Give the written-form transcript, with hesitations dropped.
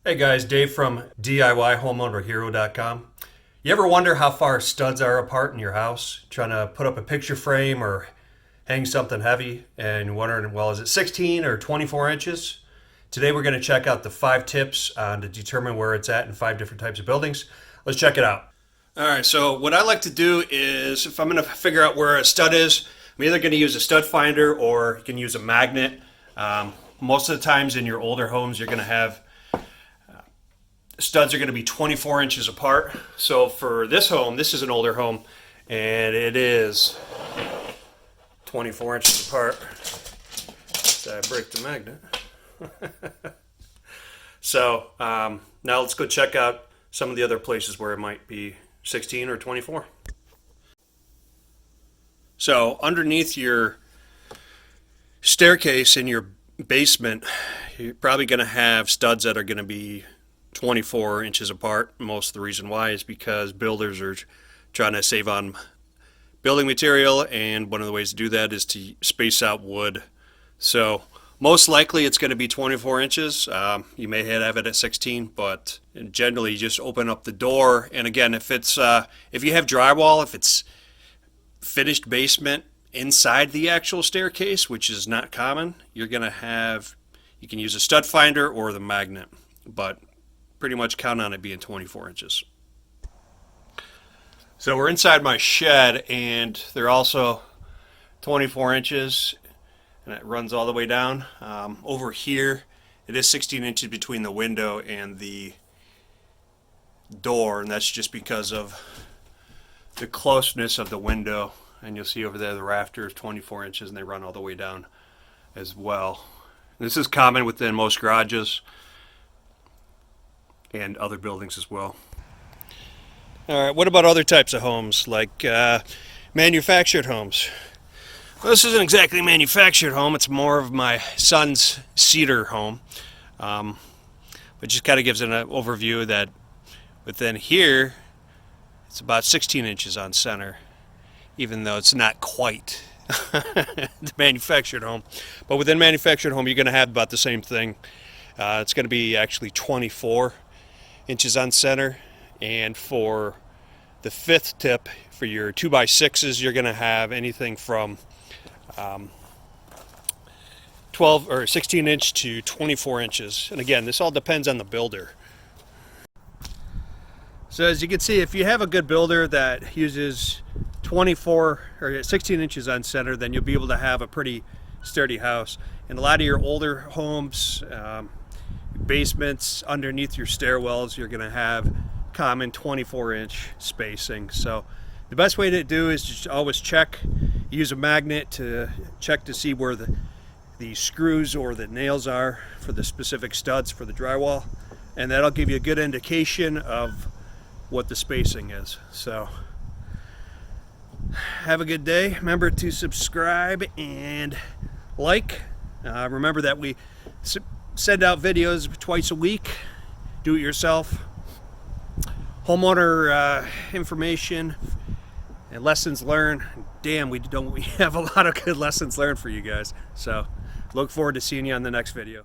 Hey guys, Dave from DIYHomeownerHero.com. You ever wonder how far studs are apart in your house? Trying to put up a picture frame or hang something heavy and wondering, well, is it 16 or 24 inches? Today we're going to check out the 5 tips to determine where it's at in 5 different types of buildings. Let's check it out. All right, so what I like to do is if I'm going to figure out where a stud is, I'm either going to use a stud finder or you can use a magnet. Most of the times in your older homes, you're going to have studs are going to be 24 inches apart. So for this home, this is an older home, and it is 24 inches apart. So I break the magnet. So now let's go check out some of the other places where it might be 16 or 24. So underneath your staircase in your basement, you're probably going to have studs that are going to be 24 inches apart. Most of the reason why is because builders are trying to save on building material, and one of the ways to do that is to space out wood. So most likely it's going to be 24 inches. You may have it at 16, but generally you just open up the door. And again, if it's if you have drywall, if it's finished basement inside the actual staircase, which is not common, you're going to have, you can use a stud finder or the magnet, but pretty much count on it being 24 inches. So we're inside my shed, and they're also 24 inches, and it runs all the way down. Over here, it is 16 inches between the window and the door, and that's just because of the closeness of the window. And you'll see over there the rafter is 24 inches, and they run all the way down as well. This is common within most garages and other buildings as well. All right, what about other types of homes, like manufactured homes? Well, this isn't exactly a manufactured home. It's more of my son's cedar home. But just kind of gives an overview that within here, it's about 16 inches on center, even though it's not quite the manufactured home. But within manufactured home, you're going to have about the same thing. It's going to be actually 24 inches on center, and for the 5th tip, for your 2x6s, you're going to have anything from 12 or 16 inch to 24 inches. And again, this all depends on the builder. So as you can see, if you have a good builder that uses 24 or 16 inches on center, then you'll be able to have a pretty sturdy house. In a lot of your older homes, basements, underneath your stairwells, you're going to have common 24-inch spacing. So the best way to do is just always check, use a magnet to check to see where the screws or the nails are for the specific studs for the drywall, and that'll give you a good indication of what the spacing is. So have a good day. Remember to subscribe and like. Remember that we send out videos twice a week, do it yourself, homeowner information and lessons learned. Damn, we have a lot of good lessons learned for you guys. So look forward to seeing you on the next video.